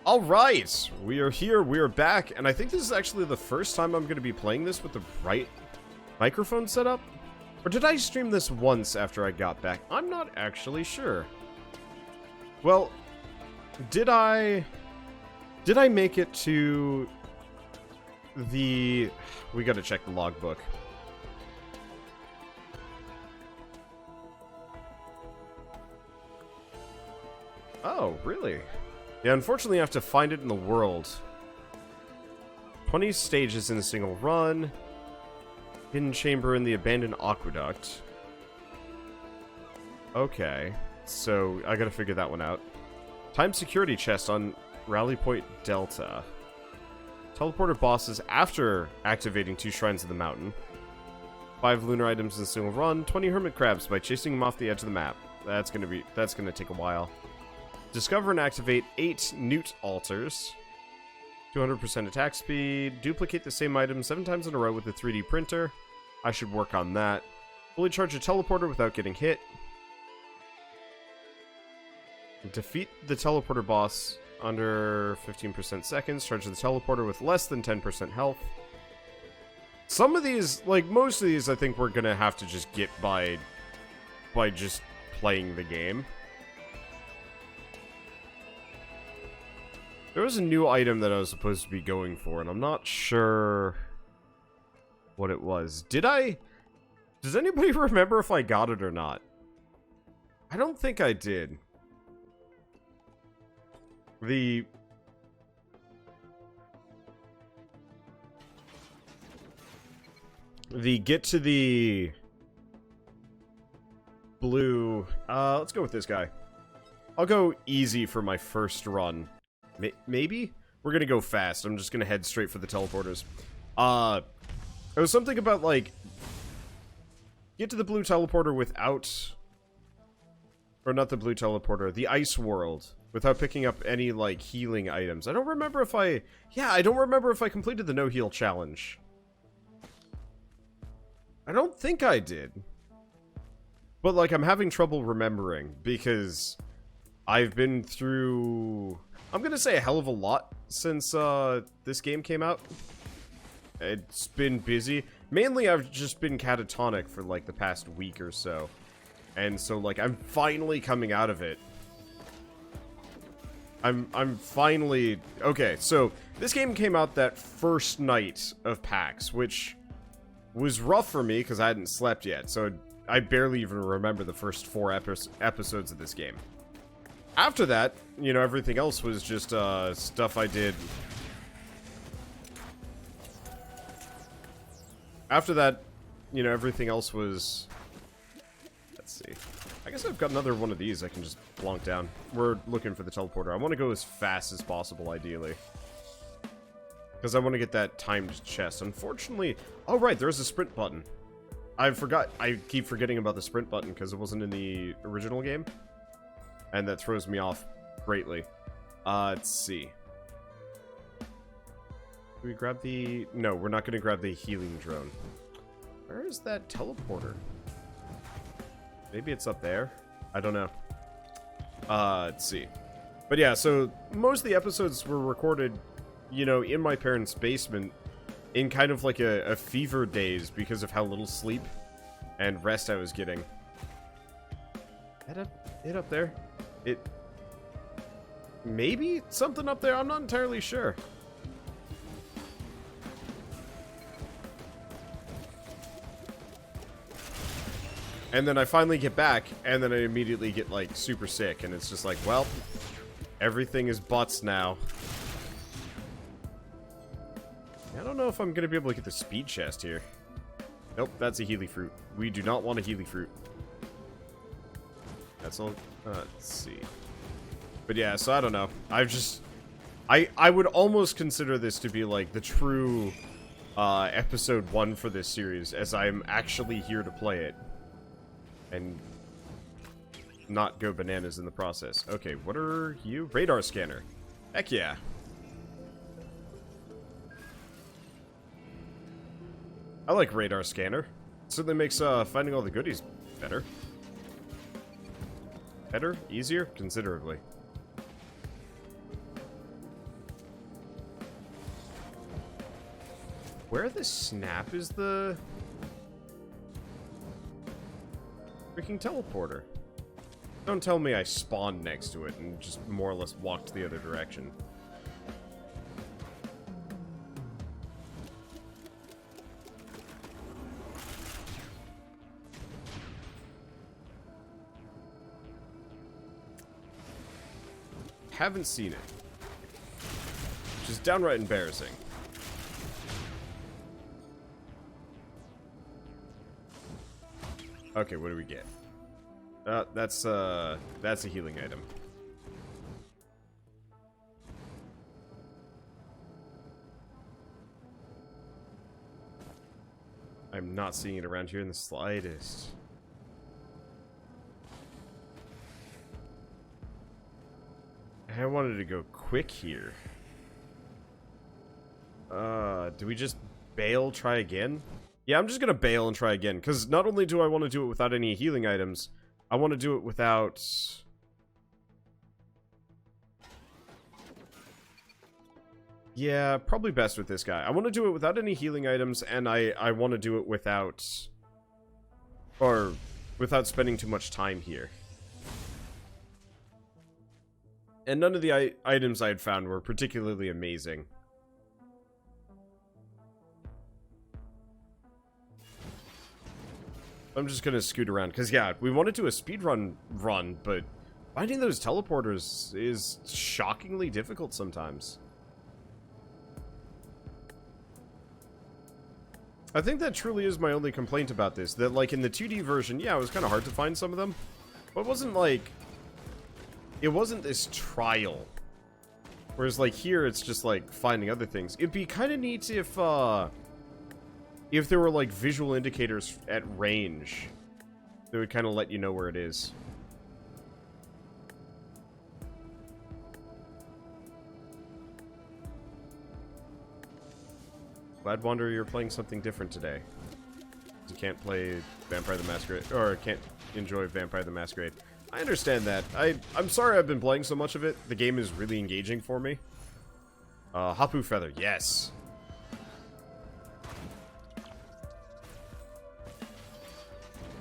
Alright, we are here, we are back, and I think this is actually the first time I'm going to be playing this with the right microphone setup. Or did I stream this once after I got back? I'm not actually sure. Well, did I make it to the... We gotta check the logbook. Oh, really? Yeah, unfortunately I have to find it in the world. 20 stages in a single run. Hidden chamber in the abandoned aqueduct. Okay, so I gotta figure that one out. Time security chest on Rally Point Delta. Teleporter bosses after activating 2 shrines of the mountain. 5 lunar items in a single run. 20 hermit crabs by chasing them off the edge of the map. That's gonna take a while. Discover and activate 8 newt altars. 200% attack speed. Duplicate the same item 7 times in a row with a 3D printer. I should work on that. Fully charge a teleporter without getting hit. Defeat the teleporter boss under 15% seconds. Charge the teleporter with less than 10% health. Some of these, like most of these, I think we're gonna have to just get by just playing the game. There was a new item that I was supposed to be going for, and I'm not sure what it was. Does anybody remember if I got it or not? I don't think I did. The get to the blue... let's go with this guy. I'll go easy for my first run. Maybe? We're gonna go fast. I'm just gonna head straight for the teleporters. It was something about, like... Get to the blue teleporter without... Or not the blue teleporter, the ice world. Without picking up any, like, healing items. I don't remember if I... Yeah, I don't remember if I completed the no-heal challenge. I don't think I did. But, like, I'm having trouble remembering. Because I've been through... I'm gonna say a hell of a lot since this game came out. It's been busy. Mainly I've just been catatonic for like the past week or so. And so like I'm finally coming out of it. I'm finally... Okay, so this game came out that first night of PAX, which was rough for me because I hadn't slept yet. So I barely even remember the first 4 episodes of this game. After that, you know, everything else was just stuff I did. After that, you know, everything else was... Let's see. I guess I've got another one of these I can just plonk down. We're looking for the teleporter. I want to go as fast as possible, ideally. Because I want to get that timed chest. Unfortunately... Oh, right, there's a sprint button. I keep forgetting about the sprint button because it wasn't in the original game. And that throws me off greatly. Let's see. Do we grab the... No, we're not going to grab the healing drone. Where is that teleporter? Maybe it's up there? I don't know. Let's see. But yeah, so most of the episodes were recorded, you know, in my parents' basement in kind of like a fever daze because of how little sleep and rest I was getting. It up there? Maybe something up there? I'm not entirely sure. And then I finally get back, and then I immediately get, like, super sick, and it's just like, well, everything is butts now. I don't know if I'm gonna be able to get the speed chest here. Nope, that's a Healy fruit. We do not want a Healy fruit. That's all. Let's see. But yeah, so I don't know. I would almost consider this to be like the true episode 1 for this series, as I'm actually here to play it. And not go bananas in the process. Okay, what are you? Radar scanner. Heck yeah. I like radar scanner. It certainly makes finding all the goodies better. Better? Easier? Considerably. Where the snap is the freaking teleporter? Don't tell me I spawned next to it and just more or less walked the other direction. Haven't seen it. Which is downright embarrassing. Okay, what do we get? That's a healing item. I'm not seeing it around here in the slightest. I wanted to go quick here. Do we just bail, try again? Yeah, I'm just gonna bail and try again, because not only do I want to do it without any healing items, I want to do it without... Yeah, probably best with this guy. I want to do it without any healing items, and I want to do it without... Or, without spending too much time here. And none of the items I had found were particularly amazing. I'm just gonna scoot around, because yeah, we want to do a speedrun run, but finding those teleporters is shockingly difficult sometimes. I think that truly is my only complaint about this, that like in the 2D version, yeah, it was kind of hard to find some of them, but it wasn't like... It wasn't this trial. Whereas like here, it's just like finding other things. It'd be kind of neat if there were like visual indicators at range that would kind of let you know where it is. Glad, Wanderer, you're playing something different today. You can't play Vampire the Masquerade, or can't enjoy Vampire the Masquerade. I understand that. I'm sorry I've been playing so much of it. The game is really engaging for me. Hapu Feather, yes.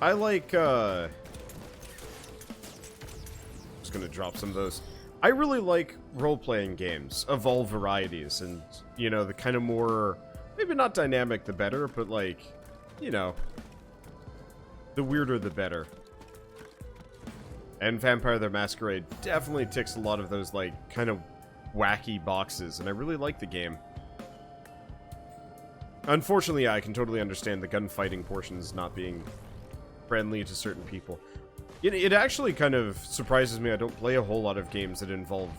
I like, just gonna drop some of those. I really like role-playing games of all varieties, and, you know, the kind of more, maybe not dynamic the better, but like, you know, the weirder the better. And Vampire the Masquerade definitely ticks a lot of those, like, kind of wacky boxes, and I really like the game. Unfortunately, I can totally understand the gunfighting portions not being friendly to certain people. It actually kind of surprises me I don't play a whole lot of games that involve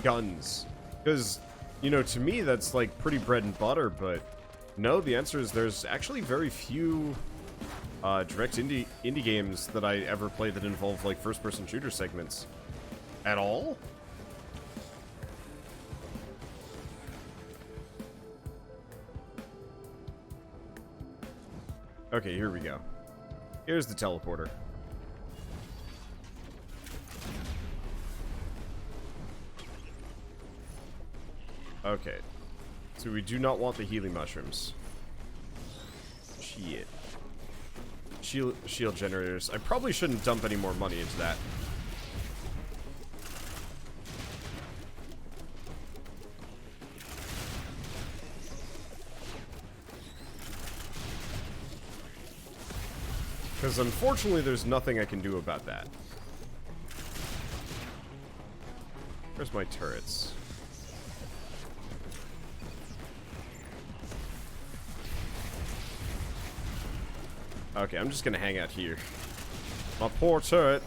guns. Because, you know, to me that's like pretty bread and butter, but no, the answer is there's actually very few direct indie games that I ever play that involve like first-person shooter segments. At all? Okay, here we go. Here's the teleporter. Okay. So we do not want the healing mushrooms. Shit. Shield generators. I probably shouldn't dump any more money into that. Because unfortunately there's nothing I can do about that. Where's my turrets? Okay, I'm just gonna hang out here. My poor turret.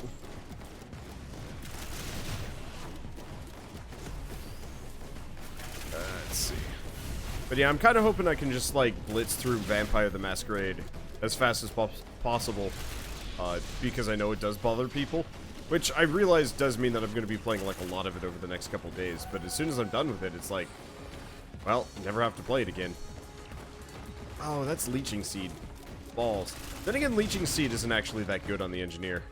Let's see. But yeah, I'm kind of hoping I can just, like, blitz through Vampire the Masquerade as fast as possible. Because I know it does bother people. Which I realize does mean that I'm going to be playing, like, a lot of it over the next couple days. But as soon as I'm done with it, it's like, well, never have to play it again. Oh, that's Leeching Seed. Balls. Then again, Leeching Seed isn't actually that good on the Engineer.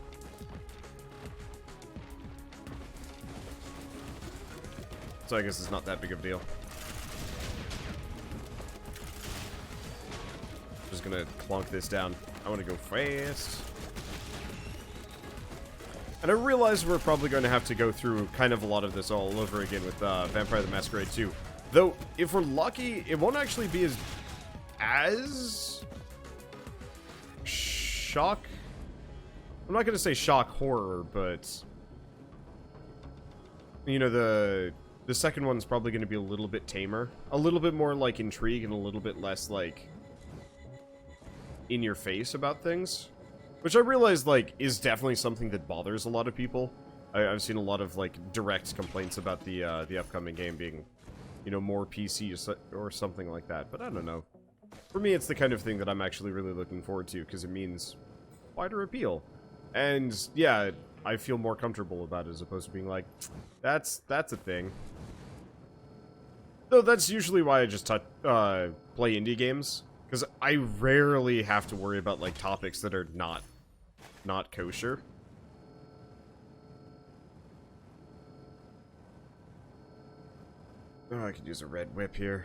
So I guess it's not that big of a deal. gonna clunk this down. I want to go fast. And I realize we're probably going to have to go through kind of a lot of this all over again with Vampire the Masquerade 2. Though, if we're lucky, it won't actually be as shock. I'm not going to say shock horror, but you know, the second one's probably going to be a little bit tamer, a little bit more like intrigue, and a little bit less like in your face about things, which I realize like is definitely something that bothers a lot of people. I've seen a lot of like direct complaints about the upcoming game being, you know, more PC or something like that. But I don't know. For me, it's the kind of thing that I'm actually really looking forward to because it means wider appeal. And yeah, I feel more comfortable about it as opposed to being like, that's a thing. Though that's usually why I just play indie games, because I rarely have to worry about like topics that are not kosher. Oh, I could use a red whip here.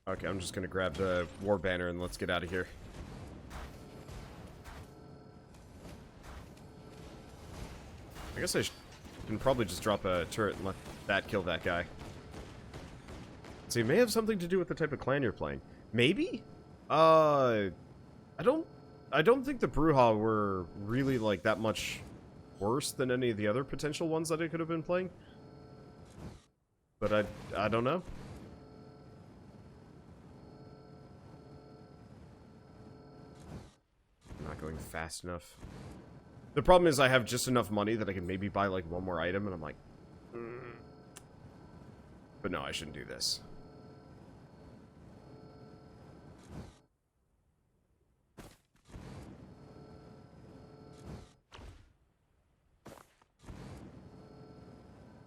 Okay, I'm just gonna grab the war banner and let's get out of here. I guess I can probably just drop a turret and let that kill that guy. So it may have something to do with the type of clan you're playing. Maybe? I don't think the Bruja were really like that much worse than any of the other potential ones that I could have been playing. But I don't know. I'm not going fast enough. The problem is I have just enough money that I can maybe buy like one more item, and I'm like, But no, I shouldn't do this.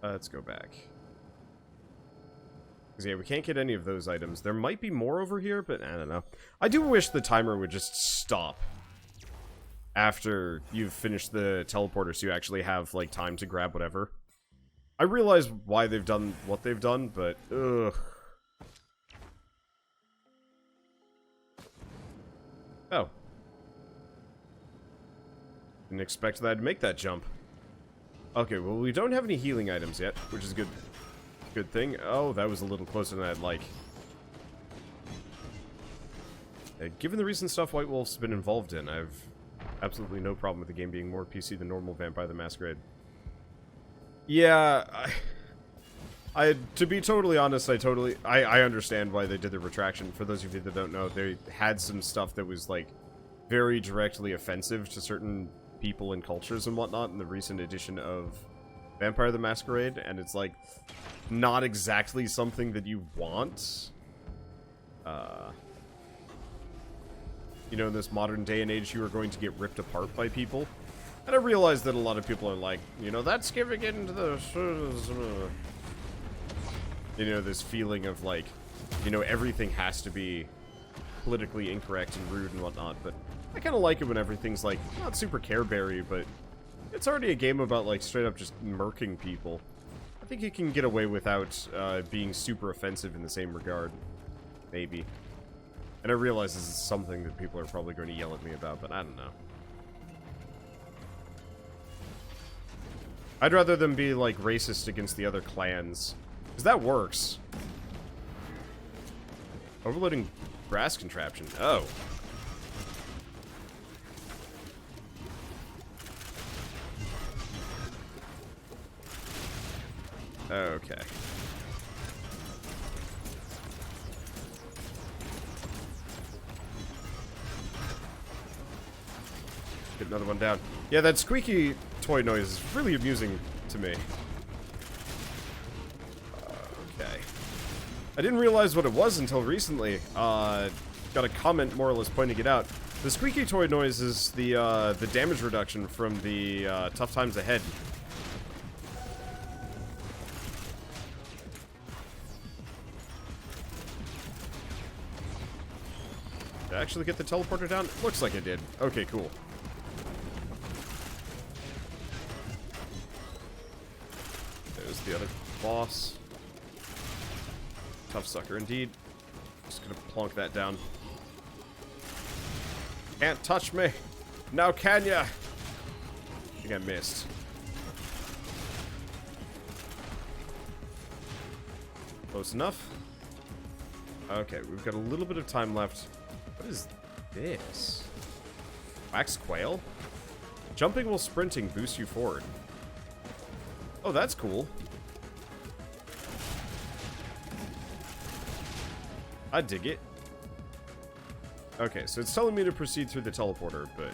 Let's go back. Because yeah, we can't get any of those items. There might be more over here, but I don't know. I do wish the timer would just stop after you've finished the teleporter so you actually have, like, time to grab whatever. I realize why they've done what they've done, but, ugh. Oh. Didn't expect that I'd make that jump. Okay, well, we don't have any healing items yet, which is a good thing. Oh, that was a little closer than I'd like. Given the recent stuff White Wolf's been involved in, I've absolutely no problem with the game being more PC than normal Vampire the Masquerade. Yeah, to be totally honest, I understand why they did the retraction. For those of you that don't know, they had some stuff that was, like, very directly offensive to certain people and cultures and whatnot in the recent edition of Vampire the Masquerade, and it's, like, not exactly something that you want. You know, in this modern day and age, you are going to get ripped apart by people. And I realize that a lot of people are like, you know, that's giving into the... You know, this feeling of, like, you know, everything has to be politically incorrect and rude and whatnot, but I kind of like it when everything's, like, not super careberry, but it's already a game about, like, straight up just murking people. I think you can get away without being super offensive in the same regard. Maybe. And I realize this is something that people are probably going to yell at me about, but I don't know. I'd rather them be, like, racist against the other clans. Because that works. Overloading brass contraption. Oh. Okay. Get another one down. Yeah, that squeaky toy noise is really amusing to me. Okay. I didn't realize what it was until recently. Got a comment more or less pointing it out. The squeaky toy noise is the damage reduction from the Tough Times Ahead. Did I actually get the teleporter down? Looks like I did. Okay, cool. There's the other boss. Tough sucker indeed. Just gonna plonk that down. Can't touch me. Now can ya? I think I missed. Close enough. Okay, we've got a little bit of time left. What is this? Wax quail? Jumping while sprinting boosts you forward. Oh, that's cool. I dig it. Okay, so it's telling me to proceed through the teleporter, but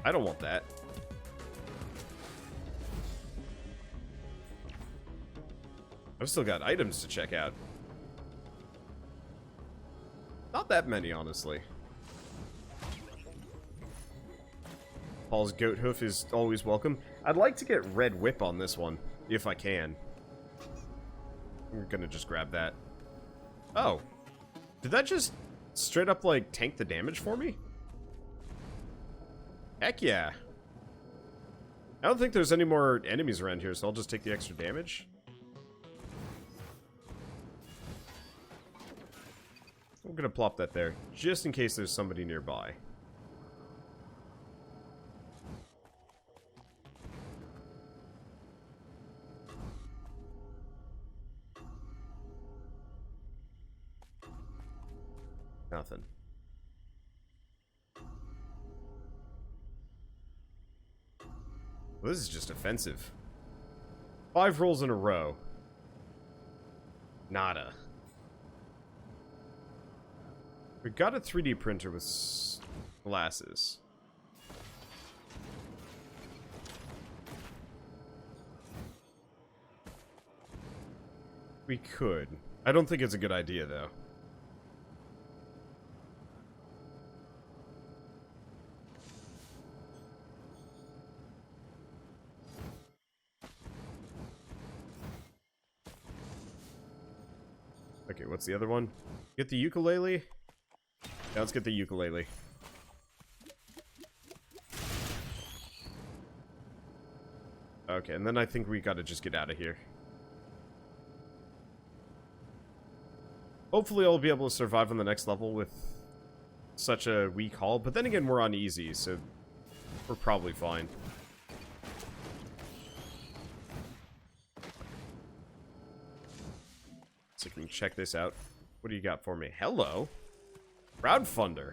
I don't want that. I've still got items to check out. Not that many, honestly. Paul's goat hoof is always welcome. I'd like to get red whip on this one, if I can. I'm gonna just grab that. Oh. Did that just straight up, like, tank the damage for me? Heck yeah. I don't think there's any more enemies around here, so I'll just take the extra damage. I'm gonna plop that there, just in case there's somebody nearby. Nothing. Well, this is just offensive. 5 rolls in a row. Nada. We got a 3D printer with glasses. We could. I don't think it's a good idea, though. Okay, what's the other one? Get the ukulele? Yeah, let's get the ukulele. Okay, and then I think we gotta just get out of here. Hopefully I'll be able to survive on the next level with such a weak haul, but then again, we're on easy, so we're probably fine. So we can check this out. What do you got for me? Hello. Crowdfunder.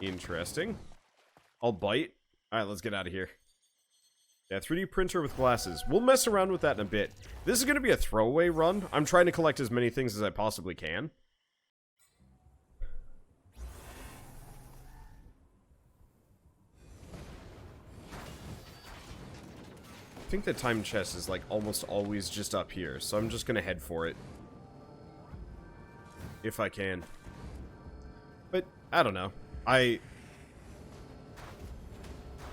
Interesting. I'll bite. Alright, let's get out of here. Yeah, 3D printer with glasses. We'll mess around with that in a bit. This is going to be a throwaway run. I'm trying to collect as many things as I possibly can. I think the time chest is like almost always just up here, so I'm just gonna head for it. If I can. But, I don't know. I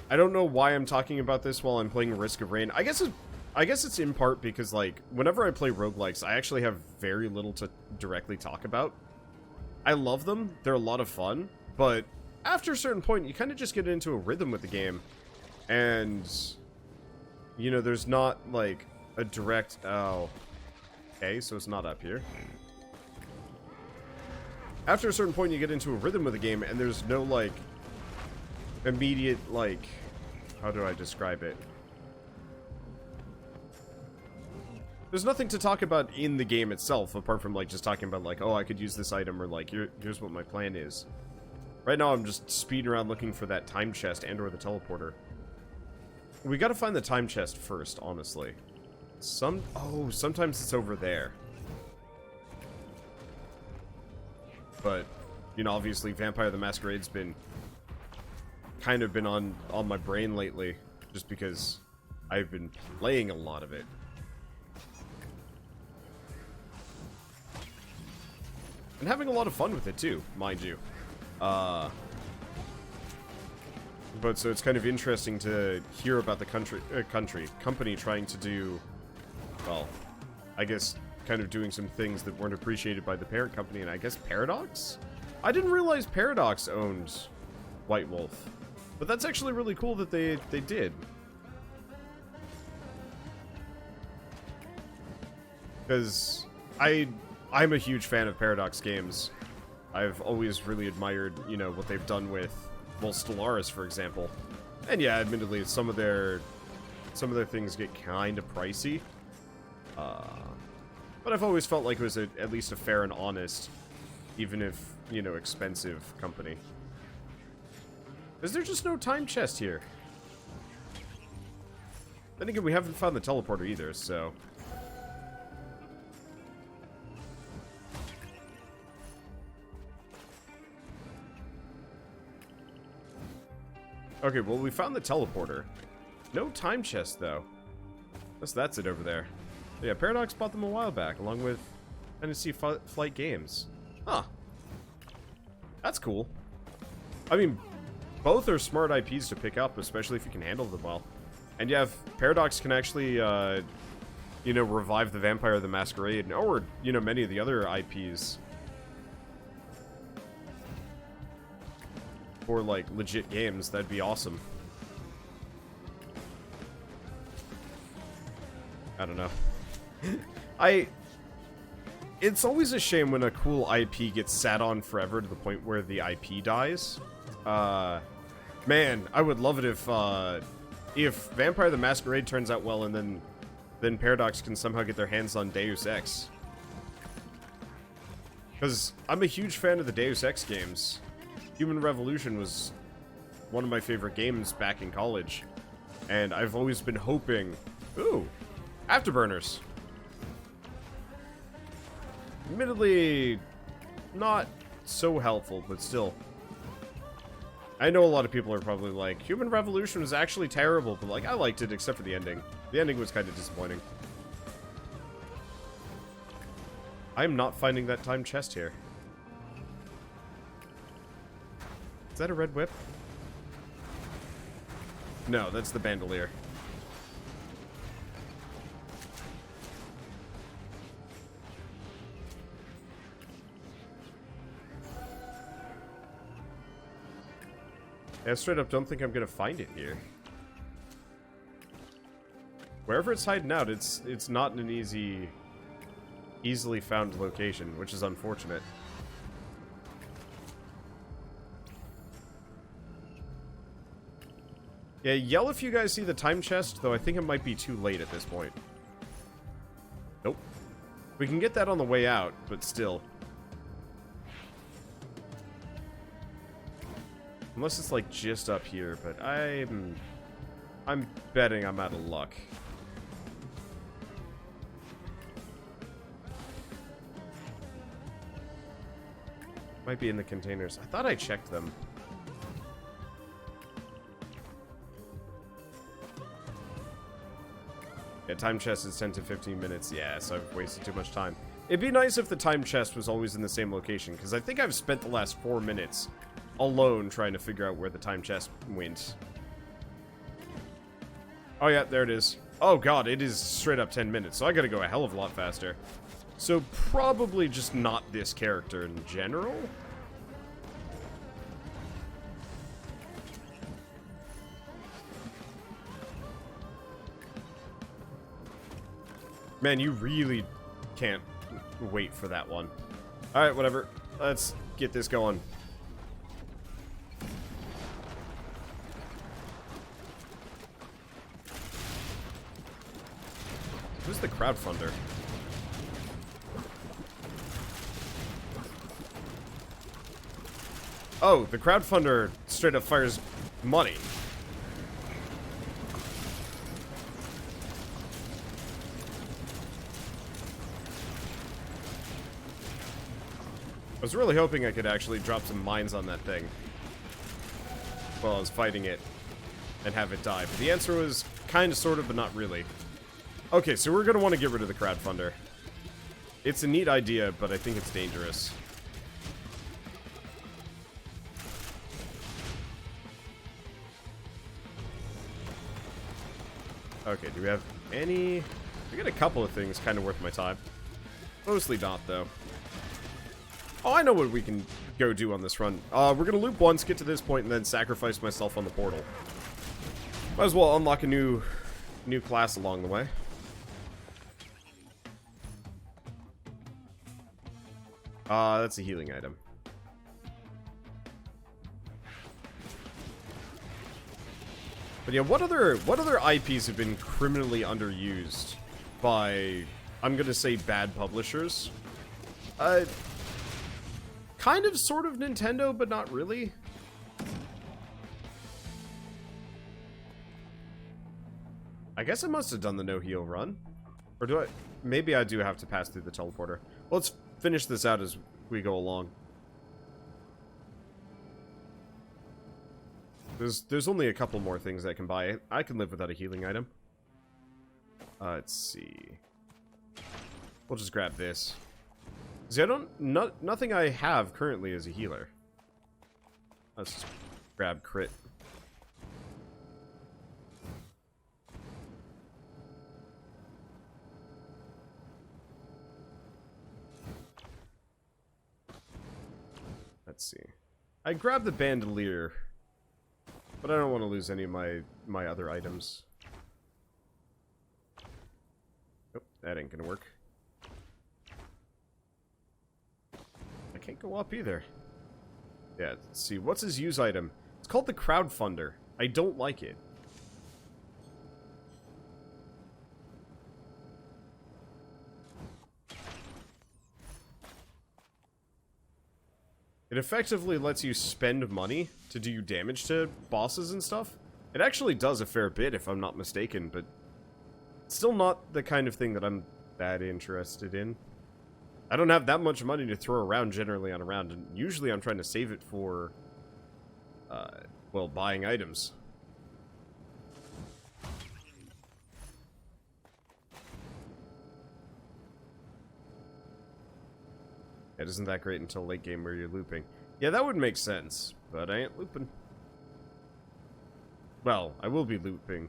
don't know why I'm talking about this while I'm playing Risk of Rain. I guess it's in part because, like, whenever I play roguelikes, I actually have very little to directly talk about. I love them, they're a lot of fun, but after a certain point, you kind of just get into a rhythm with the game, and you know, there's not, like, a direct... Oh. Okay, so it's not up here. After a certain point, you get into a rhythm with the game, and there's no, like, immediate, like... How do I describe it? There's nothing to talk about in the game itself, apart from, like, just talking about, like, oh, I could use this item, or, like, here's what my plan is. Right now, I'm just speeding around looking for that time chest and or the teleporter. We gotta find the time chest first, honestly. Sometimes it's over there. But, you know, obviously Vampire the Masquerade's been kind of been on my brain lately, just because I've been playing a lot of it. And having a lot of fun with it too, mind you. But so it's kind of interesting to hear about the company trying to do, well, I guess kind of doing some things that weren't appreciated by the parent company, and I guess Paradox? I didn't realize Paradox owned White Wolf, but that's actually really cool that they did. Because I'm a huge fan of Paradox games. I've always really admired, you know, what they've done with, well, Stellaris, for example. And yeah, admittedly, some of their things get kind of pricey. But I've always felt like it was at least a fair and honest, even if, you know, expensive company. Is there just no time chest here? Then again, we haven't found the teleporter either, so... Okay, well, we found the teleporter. No time chest, though. Guess that's it over there. Yeah, Paradox bought them a while back, along with Fantasy Flight Games. Huh. That's cool. I mean, both are smart IPs to pick up, especially if you can handle them well. And yeah, if Paradox can actually, you know, revive the Vampire the Masquerade, or, you know, many of the other IPs for, like, legit games, that'd be awesome. I don't know. It's always a shame when a cool IP gets sat on forever to the point where the IP dies. Man, I would love it if Vampire the Masquerade turns out well, and then Paradox can somehow get their hands on Deus Ex. Because I'm a huge fan of the Deus Ex games. Human Revolution was one of my favorite games back in college. And I've always been hoping... Ooh! Afterburners! Admittedly, not so helpful, but still. I know a lot of people are probably like, Human Revolution was actually terrible, but like, I liked it except for the ending. The ending was kind of disappointing. I'm not finding that time chest here. Is that a red whip? No, that's the bandolier. I straight up don't think I'm gonna find it here. Wherever it's hiding out, it's not in an easily found location, which is unfortunate. Yeah, yell if you guys see the time chest, though I think it might be too late at this point. Nope. We can get that on the way out, but still. Unless it's like just up here, but I'm betting I'm out of luck. Might be in the containers. I thought I checked them. Yeah, time chest is 10 to 15 minutes. Yeah, so I've wasted too much time. It'd be nice if the time chest was always in the same location, because I think I've spent the last 4 minutes alone trying to figure out where the time chest went. Oh yeah, there it is. Oh god, it is straight up 10 minutes, so I gotta go a hell of a lot faster. So probably just not this character in general? Man, you really can't wait for that one. Alright, whatever. Let's get this going. Who's the Crowdfunder? Oh, the Crowdfunder straight up fires money. I was really hoping I could actually drop some mines on that thing while I was fighting it and have it die, but the answer was kind of, sort of, but not really. Okay, so we're going to want to get rid of the Crowdfunder. It's a neat idea, but I think it's dangerous. Okay, do we have any... We got a couple of things kind of worth my time. Mostly not, though. Oh, I know what we can go do on this run. We're going to loop once, get to this point, and then sacrifice myself on the portal. Might as well unlock a new class along the way. That's a healing item. But yeah, what other IPs have been criminally underused by, I'm gonna say, bad publishers? Kind of, sort of Nintendo, but not really. I guess I must have done the no-heal run. Or do I? Maybe I do have to pass through the teleporter. Well, let's finish this out as we go along. There's only a couple more things I can buy. I can live without a healing item. Let's see. We'll just grab this. See, nothing I have currently is a healer. Let's just grab crit. Let's see. I grabbed the bandolier, but I don't want to lose any of my other items. Oh, that ain't gonna work. I can't go up either. Yeah, let's see. What's his use item? It's called the Crowdfunder. I don't like it. It effectively lets you spend money to do damage to bosses and stuff. It actually does a fair bit, if I'm not mistaken, but still not the kind of thing that I'm that interested in. I don't have that much money to throw around generally on a round, and usually I'm trying to save it for, well, buying items. It isn't that great until late game where you're looping. Yeah, that would make sense, but I ain't looping. Well, I will be looping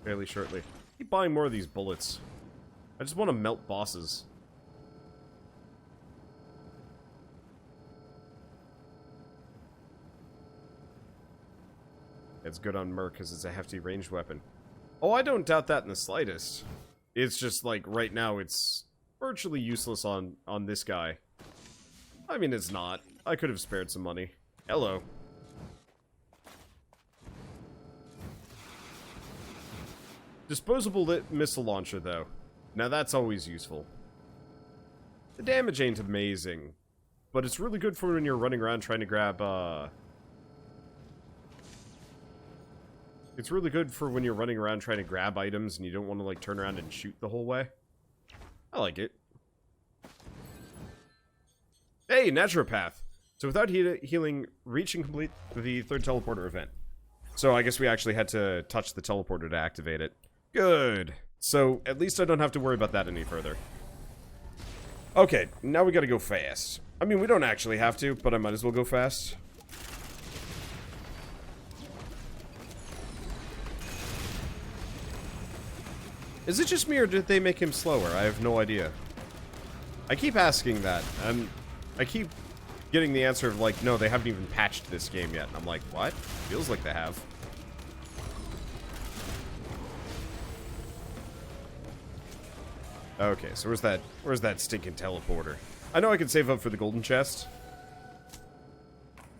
fairly shortly. Keep buying more of these bullets. I just want to melt bosses. It's good on Merc because it's a hefty ranged weapon. Oh, I don't doubt that in the slightest. It's just like right now it's virtually useless on this guy. I mean, it's not. I could have spared some money. Hello. Disposable missile launcher, though. Now that's always useful. The damage ain't amazing, but it's really good for when you're running around trying to grab, It's really good for when you're running around trying to grab items and you don't want to, like, turn around and shoot the whole way. I like it. Hey, Naturopath! So without healing, reach and complete the third teleporter event. So I guess we actually had to touch the teleporter to activate it. Good. So at least I don't have to worry about that any further. Okay, now we gotta go fast. I mean, we don't actually have to, but I might as well go fast. Is it just me, or did they make him slower? I have no idea. I keep asking that, and I keep getting the answer of, like, no, they haven't even patched this game yet. And I'm like, what? Feels like they have. Okay, so where's that stinking teleporter? I know I can save up for the golden chest.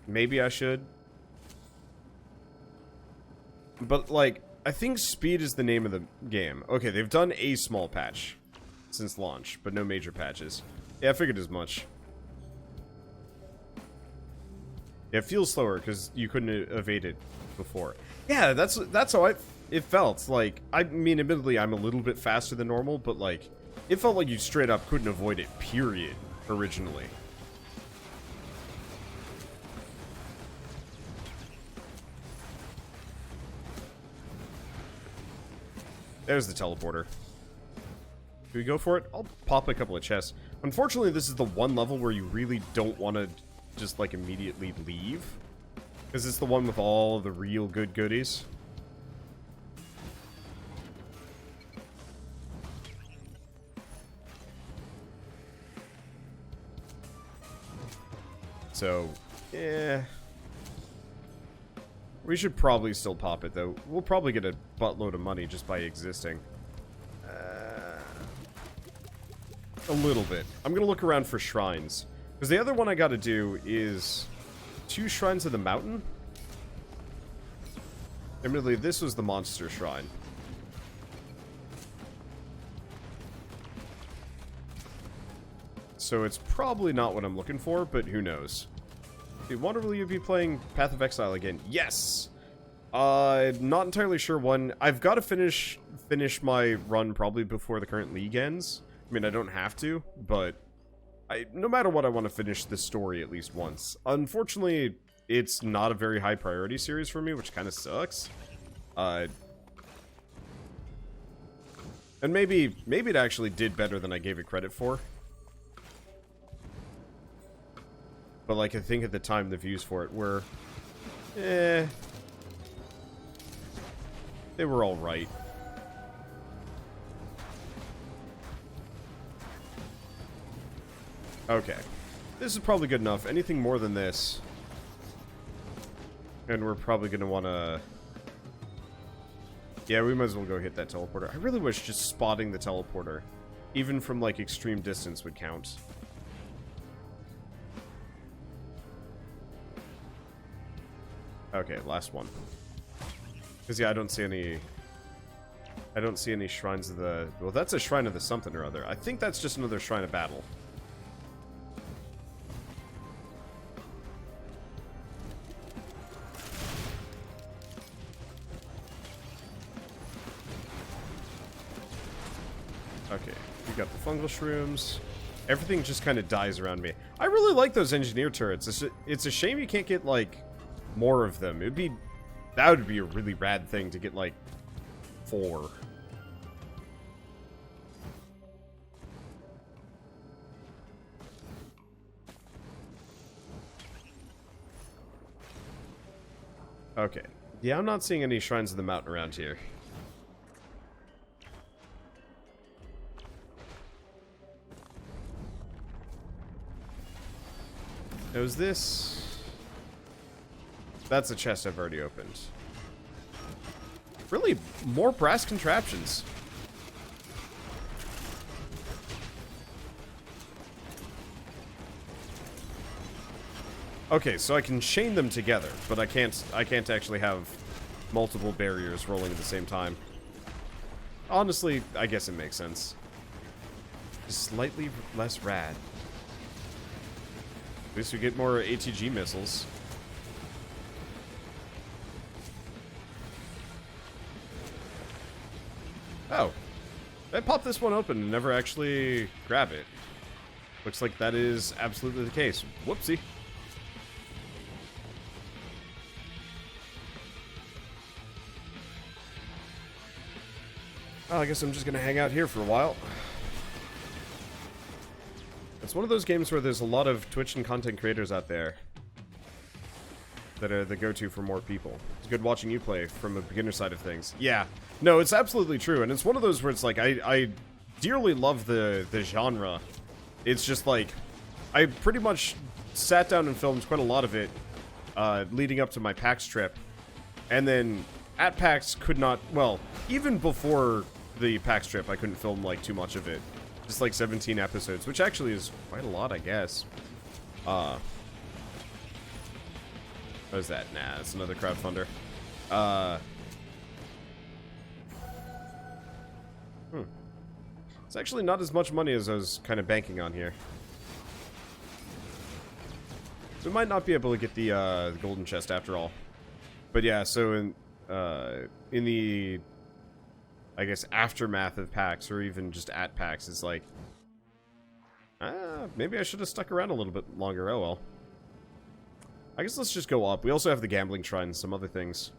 Maybe I should. But, like, I think speed is the name of the game. Okay, they've done a small patch since launch, but no major patches. Yeah, I figured as much. Yeah, it feels slower because you couldn't evade it before. Yeah, that's how it felt. Like, I mean, admittedly, I'm a little bit faster than normal, but, like, it felt like you straight up couldn't avoid it, period, originally. There's the teleporter. Do we go for it? I'll pop a couple of chests. Unfortunately, this is the one level where you really don't want to just, like, immediately leave. Because it's the one with all the real good goodies. So, yeah. We should probably still pop it, though. We'll probably get a buttload of money just by existing. A little bit. I'm gonna look around for shrines. Because the other one I gotta do is 2 Shrines of the Mountain. Admittedly, this was the Monster Shrine. So it's probably not what I'm looking for, but who knows. Do will you be playing Path of Exile again? Yes! Not entirely sure when. I've got to finish my run probably before the current league ends. I mean, I don't have to, but no matter what, I want to finish this story at least once. Unfortunately, it's not a very high priority series for me, which kind of sucks. And maybe it actually did better than I gave it credit for. But, like, I think at the time the views for it were... They were alright. Okay. This is probably good enough. Anything more than this... And we're probably going to want to... Yeah, we might as well go hit that teleporter. I really wish just spotting the teleporter, even from, like, extreme distance, would count. Okay, last one. Because, yeah, I don't see any shrines of the... Well, that's a shrine of the something or other. I think that's just another shrine of battle. Okay, we got the fungal shrooms. Everything just kind of dies around me. I really like those engineer turrets. It's a shame you can't get, like, more of them. That would be a really rad thing to get, like, 4. Okay. Yeah, I'm not seeing any Shrines of the Mountain around here. Now, is this... That's a chest I've already opened. Really, more brass contraptions. Okay, so I can chain them together, but I can't actually have multiple barriers rolling at the same time. Honestly, I guess it makes sense. Just slightly less rad. At least we get more ATG missiles. Oh. I popped this one open and never actually grab it. Looks like that is absolutely the case. Whoopsie. Oh, I guess I'm just gonna hang out here for a while. It's one of those games where there's a lot of Twitch and content creators out there that are the go-to for more people. It's good watching you play from a beginner side of things. Yeah. No, it's absolutely true, and it's one of those where it's like, I dearly love the genre. It's just like, I pretty much sat down and filmed quite a lot of it leading up to my PAX trip, and then at PAX could not, well, even before the PAX trip, I couldn't film, like, too much of it. Just, like, 17 episodes, which actually is quite a lot, I guess. What is that? Nah, it's another Crowdfunder. It's actually not as much money as I was kind of banking on here. So we might not be able to get the golden chest after all. But yeah, so in the, I guess, aftermath of PAX, or even just at PAX, it's like, maybe I should have stuck around a little bit longer. Oh well. I guess let's just go up. We also have the gambling shrine and some other things.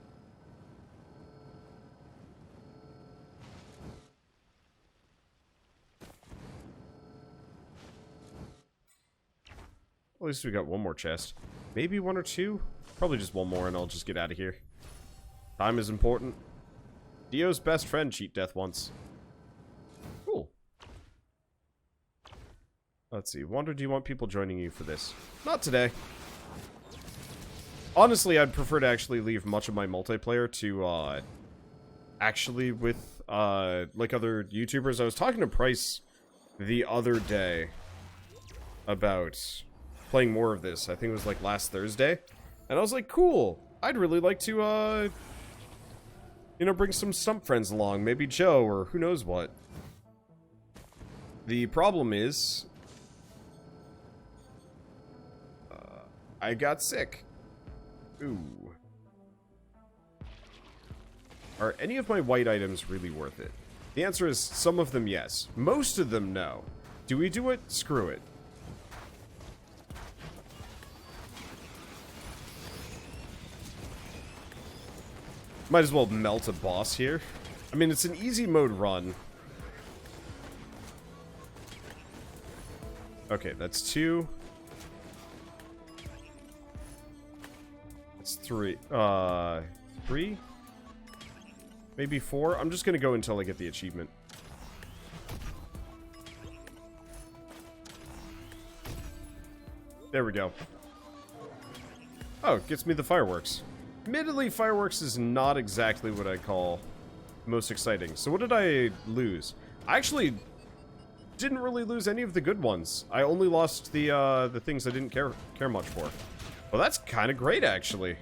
At least we got one more chest. Maybe one or two? Probably just one more and I'll just get out of here. Time is important. Dio's best friend cheat death once. Cool. Let's see. Wander, do you want people joining you for this? Not today. Honestly, I'd prefer to actually leave much of my multiplayer to, actually with, like other YouTubers. I was talking to Price the other day about playing more of this. I think it was like last Thursday. And I was like, cool. I'd really like to, you know, bring some stump friends along. Maybe Joe or who knows what. The problem is, I got sick. Ooh. Are any of my white items really worth it? The answer is some of them yes. Most of them no. Do we do it? Screw it. Might as well melt a boss here. I mean, it's an easy mode run. Okay, that's 2. It's 3. 3? Maybe 4? I'm just gonna go until I get the achievement. There we go. Oh, it gets me the fireworks. Admittedly, fireworks is not exactly what I call most exciting. So what did I lose? I actually didn't really lose any of the good ones. I only lost the things I didn't care much for. Well, that's kind of great, actually.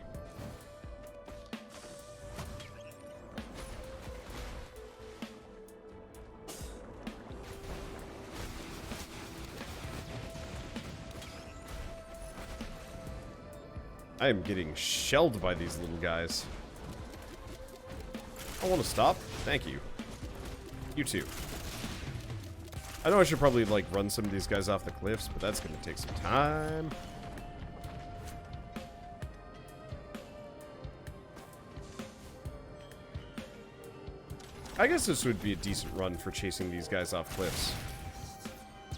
I am getting shelled by these little guys. I want to stop. Thank you. You too. I know I should probably, like, run some of these guys off the cliffs, but that's going to take some time. I guess this would be a decent run for chasing these guys off cliffs.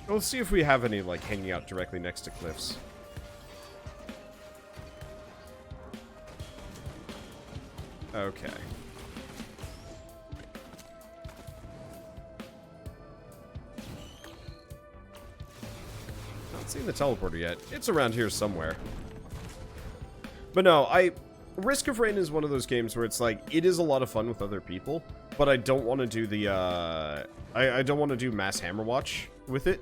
We'll see if we have any, like, hanging out directly next to cliffs. Okay. Not seeing the teleporter yet. It's around here somewhere. But no, Risk of Rain is one of those games where it's like, it is a lot of fun with other people, but I don't want to do the, I don't want to do mass hammer watch with it.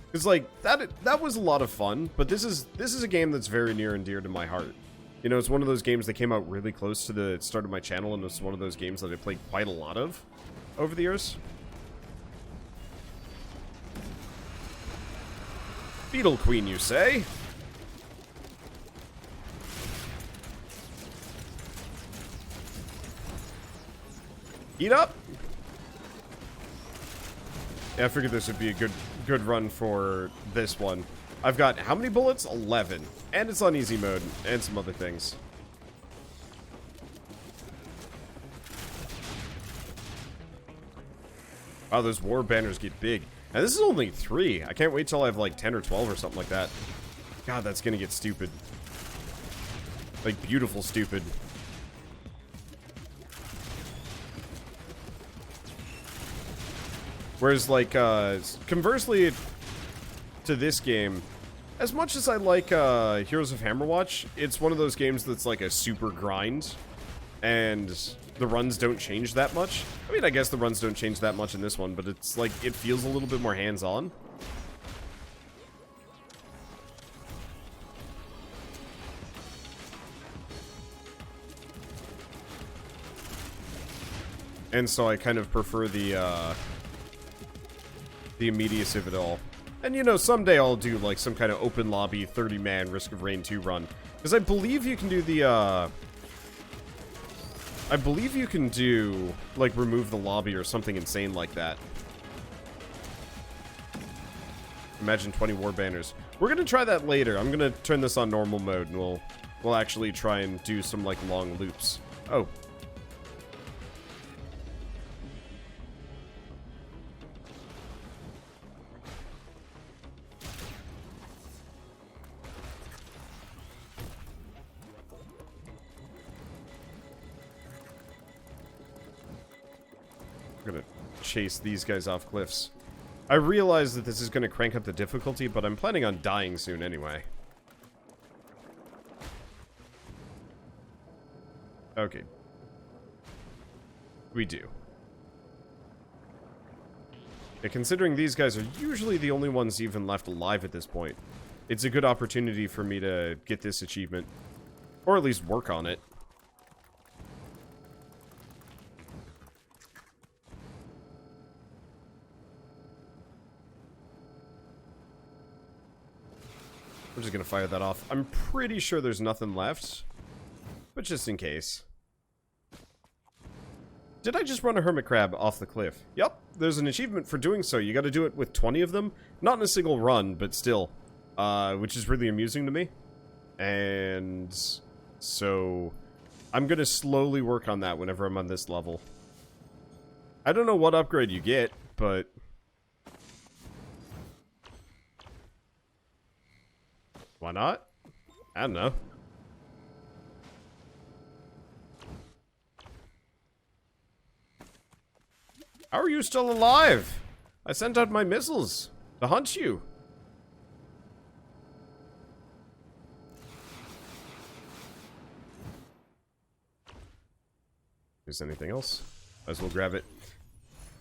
Because, like, that was a lot of fun, but this is a game that's very near and dear to my heart. You know, it's one of those games that came out really close to the start of my channel, and it's one of those games that I played quite a lot of over the years. Beetle Queen, you say? Eat up! Yeah, I figured this would be a good run for this one. I've got how many bullets? 11. And it's on easy mode, and some other things. Wow, those war banners get big. And this is only 3. I can't wait till I have like 10 or 12 or something like that. God, that's gonna get stupid. Like, beautiful stupid. Whereas, like, conversely to this game, as much as I like Heroes of Hammerwatch, it's one of those games that's like a super grind, and the runs don't change that much. I mean, I guess the runs don't change that much in this one, but it's like, it feels a little bit more hands-on. And so I kind of prefer the immediacy of it all. And, you know, someday I'll do, like, some kind of open lobby 30-man Risk of Rain 2 run. Because I believe you can do the, I believe you can do, like, remove the lobby or something insane like that. Imagine 20 war banners. We're gonna try that later. I'm gonna turn this on normal mode, and we'll actually try and do some, like, long loops. Oh. We're gonna chase these guys off cliffs. I realize that this is gonna crank up the difficulty, but I'm planning on dying soon anyway. Okay. We do. Yeah, considering these guys are usually the only ones even left alive at this point. it's a good opportunity for me to get this achievement. Or at least work on it. I'm just gonna fire that off. I'm pretty sure there's nothing left. But just in case. Did I just run a hermit crab off the cliff? Yep, there's an achievement for doing so. You gotta do it with 20 of them. Not in a single run, but still. Which is really amusing to me. And so I'm gonna slowly work on that whenever I'm on this level. I don't know what upgrade you get, but why not? I don't know. How are you still alive? I sent out my missiles to hunt you. Is anything else? Might as well grab it.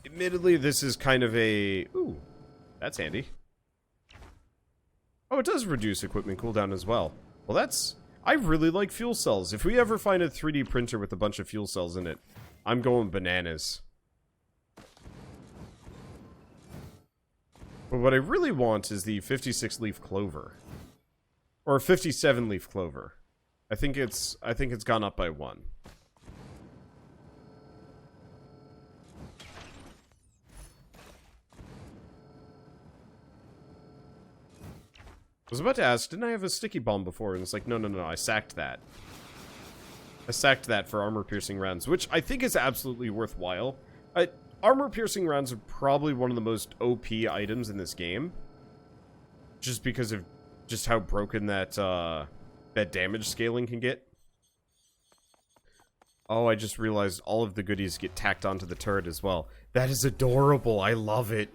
Admittedly, this is kind of a... Ooh, that's handy. Oh, it does reduce equipment cooldown as well. Well, that's... I really like fuel cells. If we ever find a 3D printer with a bunch of fuel cells in it, I'm going bananas. But what I really want is the 56-leaf clover. Or 57-leaf clover. I think it's gone up by 1. I was about to ask, didn't I have a sticky bomb before? And it's like, no, I sacked that. I sacked that for armor-piercing rounds, which I think is absolutely worthwhile. Armor-piercing rounds are probably one of the most OP items in this game. Just because of just how broken that, that damage scaling can get. Oh, I just realized all of the goodies get tacked onto the turret as well. That is adorable. I love it.